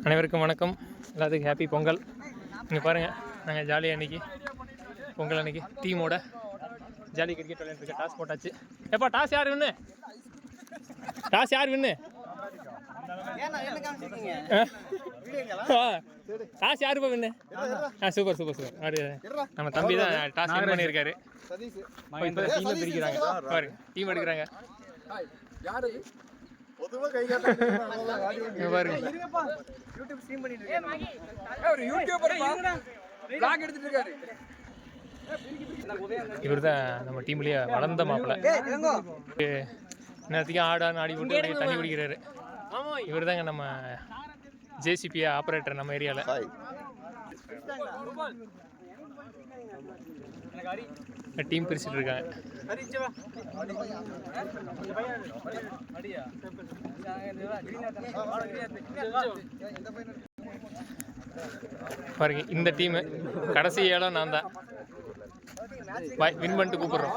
அனைவருக்கும் வணக்கம். எல்லாத்துக்கும் ஹாப்பி பொங்கல். இங்கே பாருங்கள், நாங்கள் ஜாலியாக அன்றைக்கி பொங்கல் அன்றைக்கி டீமோட ஜாலி கிரிக்கெட் விளையாண்டுருக்கேன். டாஸ் போட்டாச்சு. எப்பா டாஸ் யார் வின்னு? டாஸ் யார் வின்னு? டாஸ் யாருப்பா வின்னு? Super super super. அப்படி நம்ம தம்பி தான் டாஸ் வின் பண்ணியிருக்காரு. இப்போ டீமை பிரிக்கிறாங்க. பாருங்க, டீம் எடுக்கிறாங்க. இவர் தான் நம்ம டீம்லயே வளர்ந்த மாப்பிள்ள. நேரத்துக்கு ஆடான்னு ஆடி போட்டு தண்ணி குடிக்கிறாரு. இவர் தாங்க நம்ம ஜேசிபி ஆப்ரேட்டர் நம்ம ஏரியாவில். டீம் பிரிச்சுட்டு இருக்காங்க. பாருங்க, இந்த டீமு கடைசி ஏழம் நான் தான் வின் பண்ணிட்டு கூப்பிடுறோம்.